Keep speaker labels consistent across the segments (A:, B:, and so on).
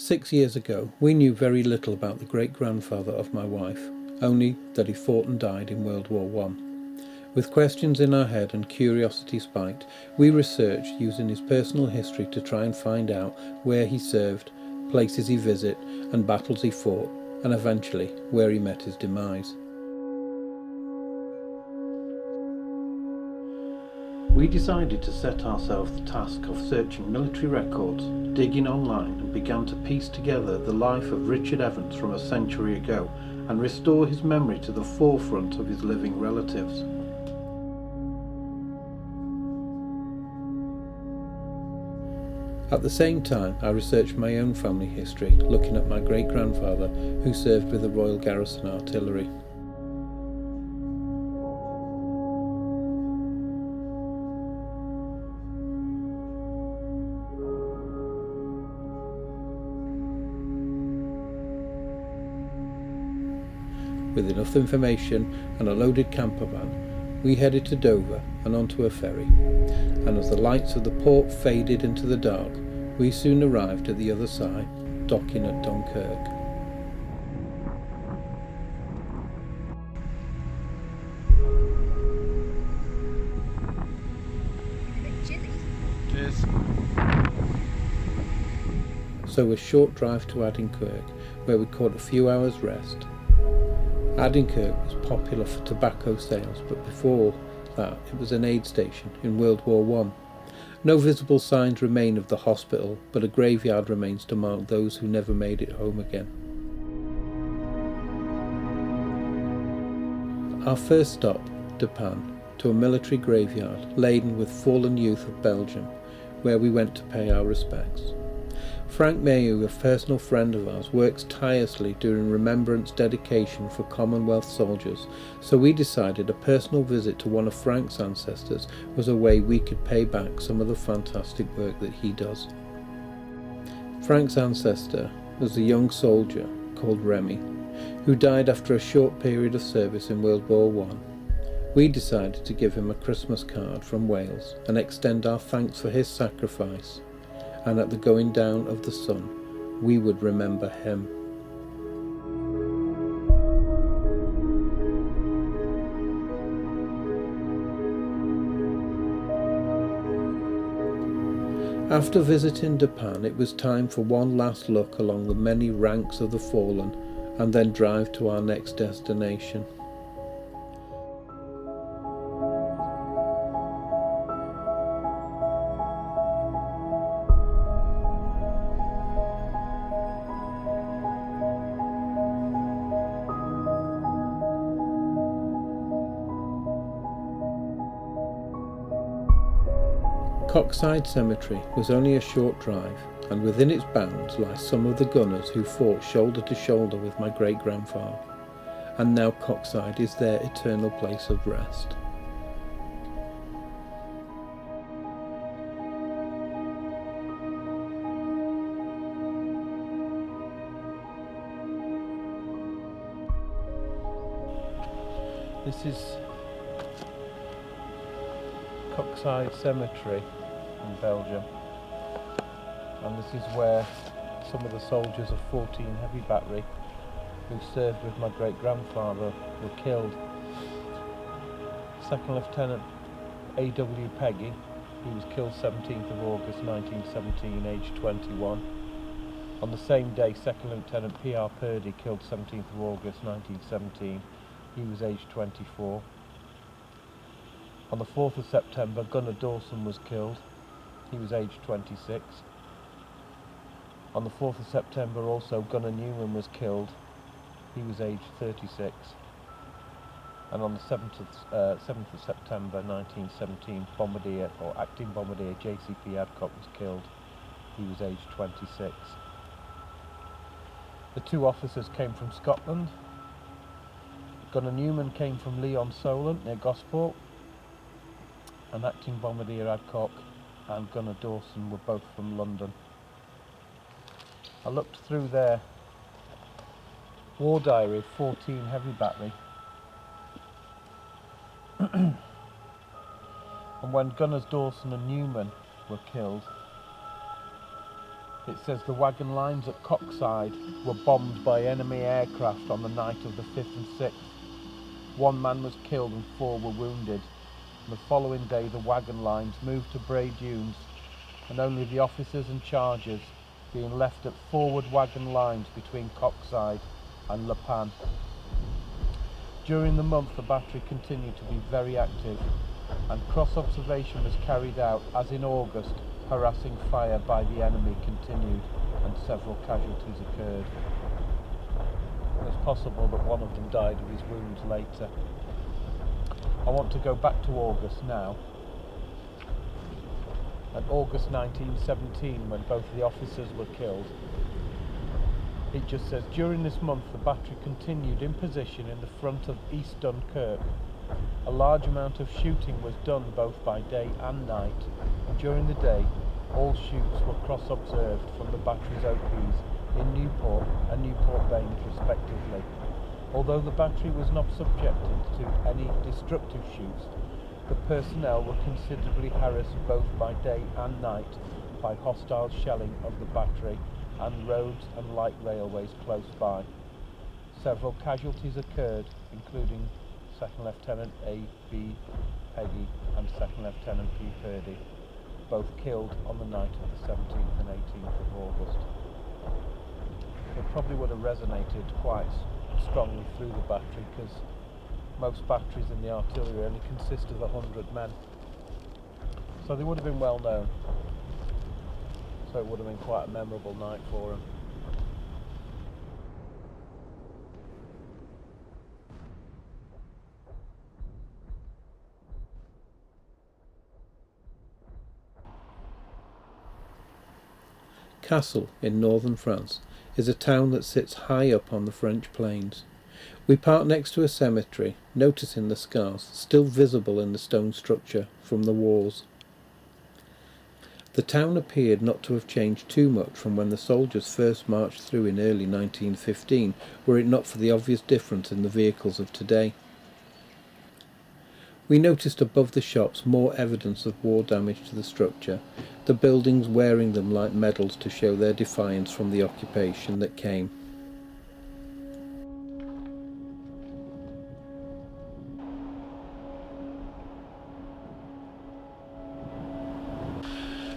A: 6 years ago, we knew very little about the great-grandfather of my wife, only that he fought and died in World War I. With questions in our head and curiosity spiked, we researched using his personal history to try and find out where he served, places he visited, and battles he fought, and eventually where he met his demise. We decided to set ourselves the task of searching military records, digging online, and began to piece together the life of Richard Evans from a century ago and restore his memory to the forefront of his living relatives. At the same time, I researched my own family history, looking at my great-grandfather who served with the Royal Garrison Artillery. With enough information and a loaded camper van, we headed to Dover and onto a ferry, and as the lights of the port faded into the dark, we soon arrived at the other side, docking at Dunkirk.
B: Cheers.
A: So a short drive to Dunkirk, where we caught a few hours rest. Dunkirk was popular for tobacco sales, but before that it was an aid station in World War I. No visible signs remain of the hospital, but a graveyard remains to mark those who never made it home again. Our first stop, Panne, to a military graveyard laden with fallen youth of Belgium, where we went to pay our respects. Frank Mayhew, a personal friend of ours, works tirelessly during remembrance dedication for Commonwealth soldiers, so we decided a personal visit to one of Frank's ancestors was a way we could pay back some of the fantastic work that he does. Frank's ancestor was a young soldier called Remy, who died after a short period of service in World War I. We decided to give him a Christmas card from Wales and extend our thanks for his sacrifice. And at the going down of the sun, we would remember him. After visiting Panne, it was time for one last look along the many ranks of the fallen, and then drive to our next destination. Coxside Cemetery was only a short drive, and within its bounds lie some of the gunners who fought shoulder to shoulder with my great-grandfather, and now Coxside is their eternal place of rest. This is Coxside Cemetery in Belgium, and this is where some of the soldiers of 14 Heavy Battery who served with my great-grandfather were killed. Second Lieutenant A.W. Peggy, he was killed 17th of August 1917, aged 21. On the same day, Second Lieutenant P.R. Purdy, killed 17th of August 1917, he was aged 24. On the 4th of September, Gunner Dawson was killed. He was aged 26. On the 4th of September, also, Gunner Newman was killed. He was aged 36. And on the 7th of September 1917, Bombardier, or Acting Bombardier J.C.P. Adcock was killed. He was aged 26. The two officers came from Scotland. Gunner Newman came from Leon Solent near Gosport, and Acting Bombardier Adcock and Gunner Dawson were both from London. I looked through their war diary of 14 Heavy Battery, and when Gunners Dawson and Newman were killed, It says the wagon lines at Coxside were bombed by enemy aircraft on the night of the 5th and 6th. 1 man was killed and 4 were wounded. The following day the wagon lines moved to Bray Dunes, and only the officers and chargers being left at forward wagon lines between Coxside and Le Panne. During the month the battery continued to be very active, and cross-observation was carried out as in August. Harassing fire by the enemy continued and several casualties occurred. It's possible that one of them died of his wounds later. I want to go back to August now. At August 1917, when both the officers were killed, it just says, during this month the battery continued in position in the front of East Dunkirk. A large amount of shooting was done both by day and night, and during the day all shoots were cross-observed from the battery's OPs in Newport and Newport Bains respectively. Although the battery was not subjected to any destructive shoots, the personnel were considerably harassed both by day and night by hostile shelling of the battery and roads and light railways close by. Several casualties occurred, including Second Lieutenant A.B. Peggy and Second Lieutenant P. Purdy, both killed on the night of the 17th and 18th of August. It probably would have resonated quite strongly through the battery, because most batteries in the artillery only consist of 100 men. So they would have been well known. So it would have been quite a memorable night for them. Cassel, in northern France, is a town that sits high up on the French plains. We park next to a cemetery, noticing the scars still visible in the stone structure from the wars. The town appeared not to have changed too much from when the soldiers first marched through in early 1915, were it not for the obvious difference in the vehicles of today. We noticed above the shops more evidence of war damage to the structure, the buildings wearing them like medals to show their defiance from the occupation that came.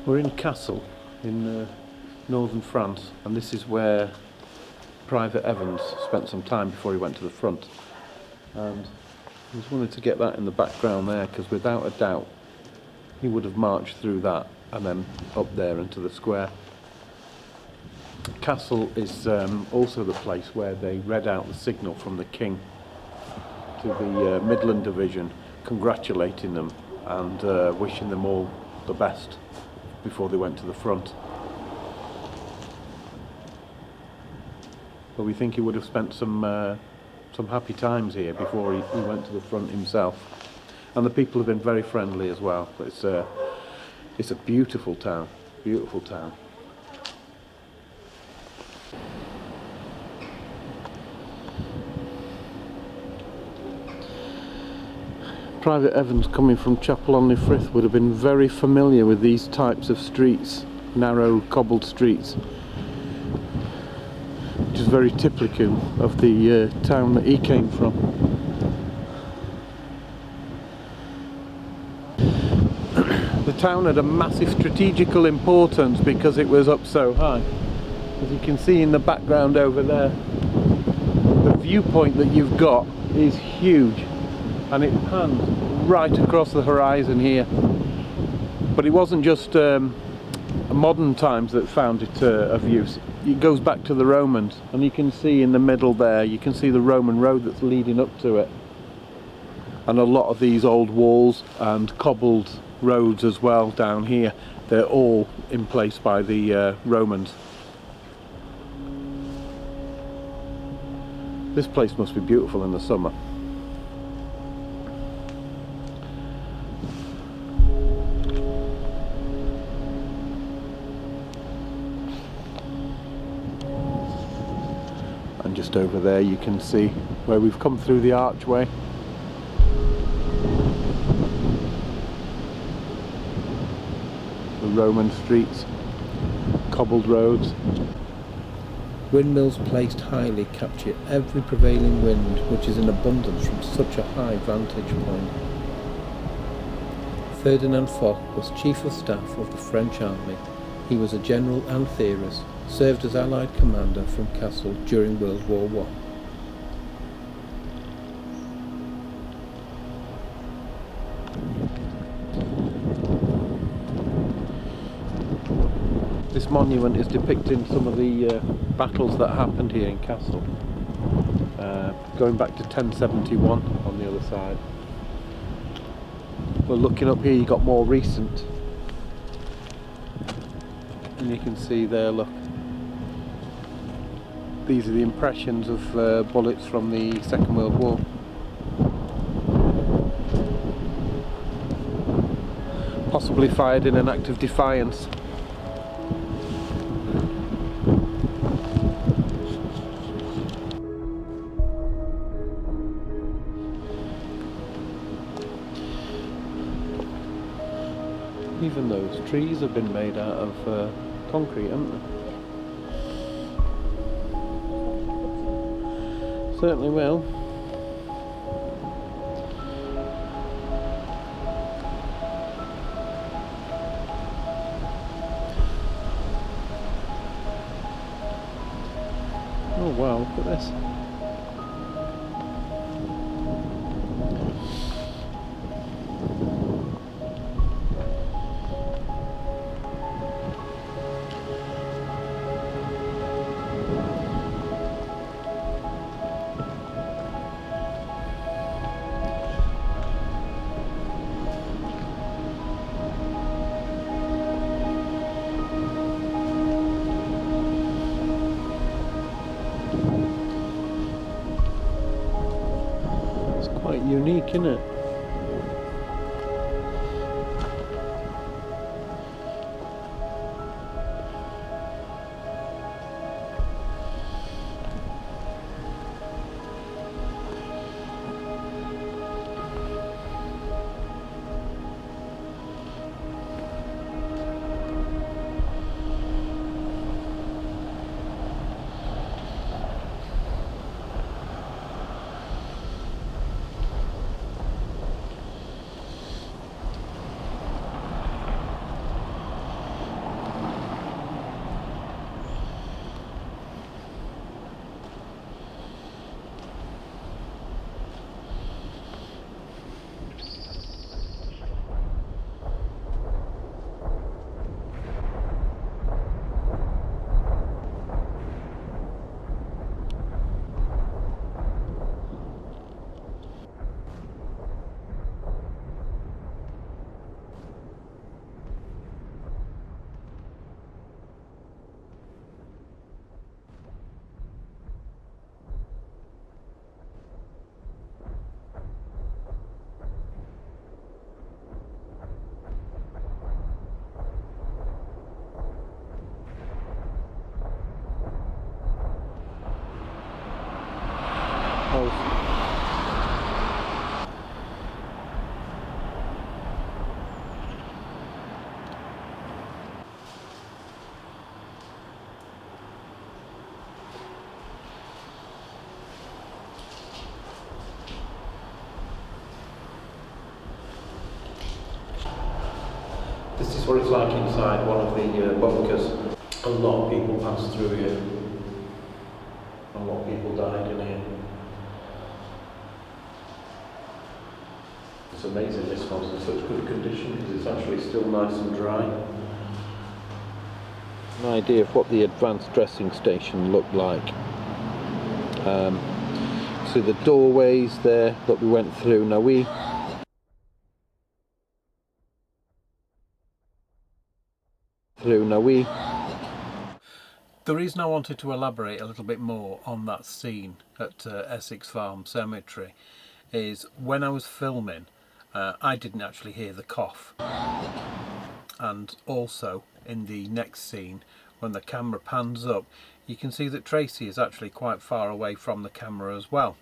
A: We're in Cassel, in northern France, and this is where Private Evans spent some time before he went to the front. And I just wanted to get that in the background there, because without a doubt he would have marched through that and then up there into the square. Cassel is also the place where they read out the signal from the King to the Midland Division, congratulating them and wishing them all the best before they went to the front. But we think he would have spent some happy times here before he went to the front himself. And the people have been very friendly as well. It's a beautiful town, beautiful town. Private Evans, coming from Chapel-on-le-Frith, would have been very familiar with these types of streets, narrow cobbled streets, which is very typical of the town that he came from. The town had a massive strategical importance because it was up so high. As you can see in the background over there, the viewpoint that you've got is huge, and it pans right across the horizon here. But it wasn't just modern times that found it of use. It goes back to the Romans, and you can see in the middle there, you can see the Roman road that's leading up to it, and a lot of these old walls and cobbled roads as well down here, they're all in place by the Romans. This place must be beautiful in the summer. And just over there you can see where we've come through the archway. The Roman streets, cobbled roads. Windmills placed highly capture every prevailing wind which is in abundance from such a high vantage point. Ferdinand Fox was Chief of Staff of the French Army. He was a general and theorist, served as Allied commander from Cassel during World War I. This monument is depicting some of the battles that happened here in Cassel, going back to 1071 on the other side. Well, looking up here, you got more recent, and you can see there, look, these are the impressions of bullets from the Second World War. Possibly fired in an act of defiance. Even those trees have been made out of concrete, haven't they? Certainly will. Oh wow, look at this. Quite unique, isn't it? This is what it's like inside one of the bunkers. A lot of people passed through here. A lot of people died in here. It's amazing this one's in such good condition because it's actually still nice and dry. An idea of what the advanced dressing station looked like. So the doorways there that we went through. Now the reason I wanted to elaborate a little bit more on that scene at Essex Farm Cemetery is when I was filming, I didn't actually hear the cough, and also in the next scene when the camera pans up you can see that Tracy is actually quite far away from the camera as well.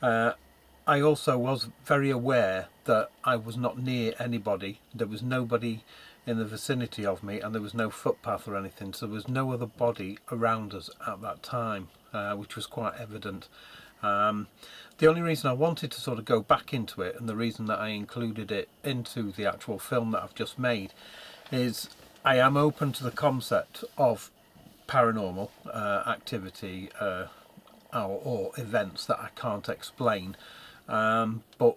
A: I also was very aware that I was not near anybody. There was nobody in the vicinity of me, and there was no footpath or anything, so there was no other body around us at that time, which was quite evident. The only reason I wanted to sort of go back into it, and the reason that I included it into the actual film that I've just made, is I am open to the concept of paranormal activity or events that I can't explain, but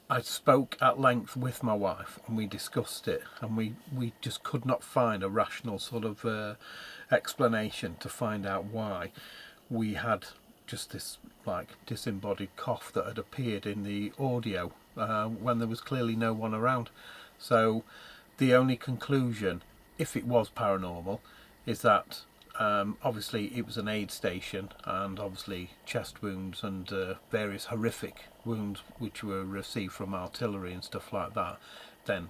A: I spoke at length with my wife and we discussed it, and we just could not find a rational sort of explanation to find out why we had just this like disembodied cough that had appeared in the audio when there was clearly no one around. So the only conclusion, if it was paranormal, is that obviously it was an aid station, and obviously chest wounds and various horrific wounds which were received from artillery and stuff like that. Then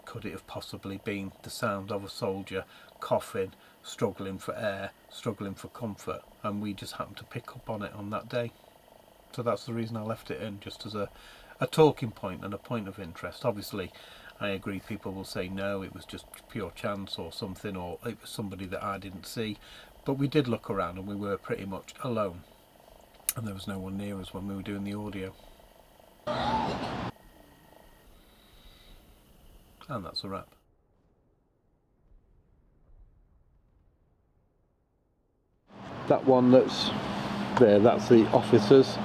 A: could it have possibly been the sound of a soldier coughing, struggling for air, struggling for comfort, and we just happened to pick up on it on that day? So that's the reason I left it in, just as a talking point and a point of interest. Obviously I agree, people will say no, it was just pure chance or something, or it was somebody that I didn't see, but we did look around and we were pretty much alone, and there was no one near us when we were doing the audio. And that's a wrap. That one that's there, that's the officers,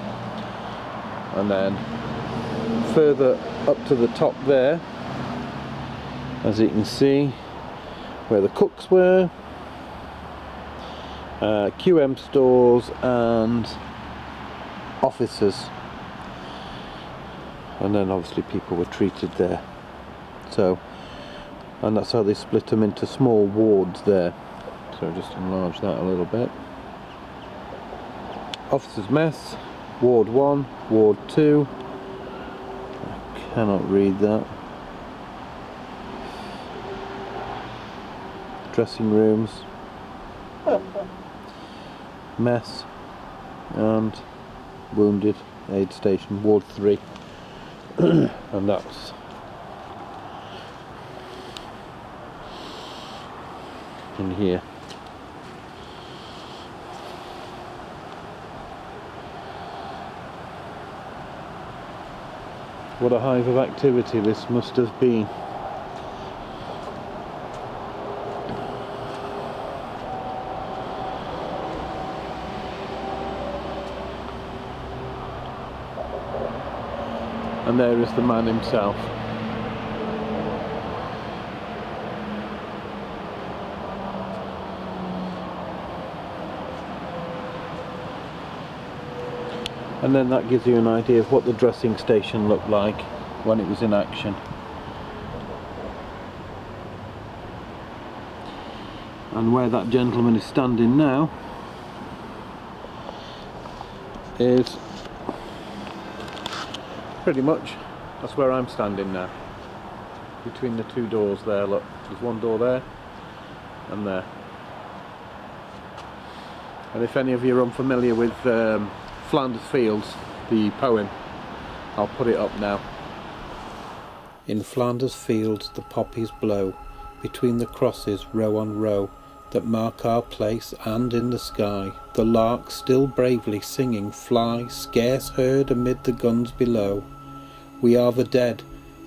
A: and then further up to the top there, as you can see, where the cooks were, QM stores and officers, and then obviously people were treated there. So, and that's how they split them into small wards there. So just enlarge that a little bit. Officers' mess, Ward 1, Ward 2, I cannot read that. Dressing rooms, mess, and wounded aid station, Ward 3. And that's in here. What a hive of activity this must have been. And there is the man himself. And then that gives you an idea of what the dressing station looked like when it was in action. And where that gentleman is standing now is pretty much, that's where I'm standing now, between the two doors there. Look, there's one door there and there. And if any of you are unfamiliar with Flanders Fields, the poem, I'll put it up now. In Flanders Fields the poppies blow, between the crosses row on row that mark our place, and in the sky the larks still bravely singing fly, scarce heard amid the guns below. We are the dead.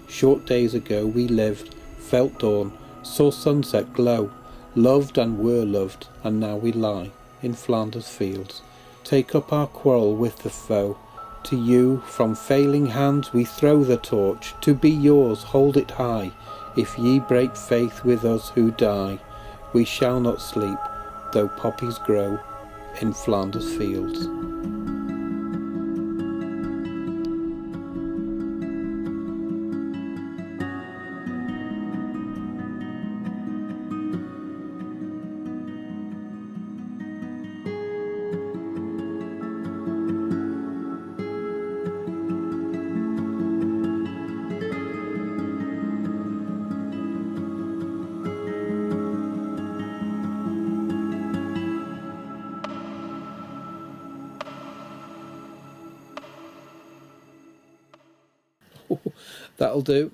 A: Short days ago we lived, felt dawn, saw sunset glow, loved and were loved, and now we lie in Flanders Fields. Take up our quarrel with the foe. To you from failing hands we throw the torch. To be yours hold it high. If ye break faith with us who die, we shall not sleep, though poppies grow in Flanders Fields. That'll do.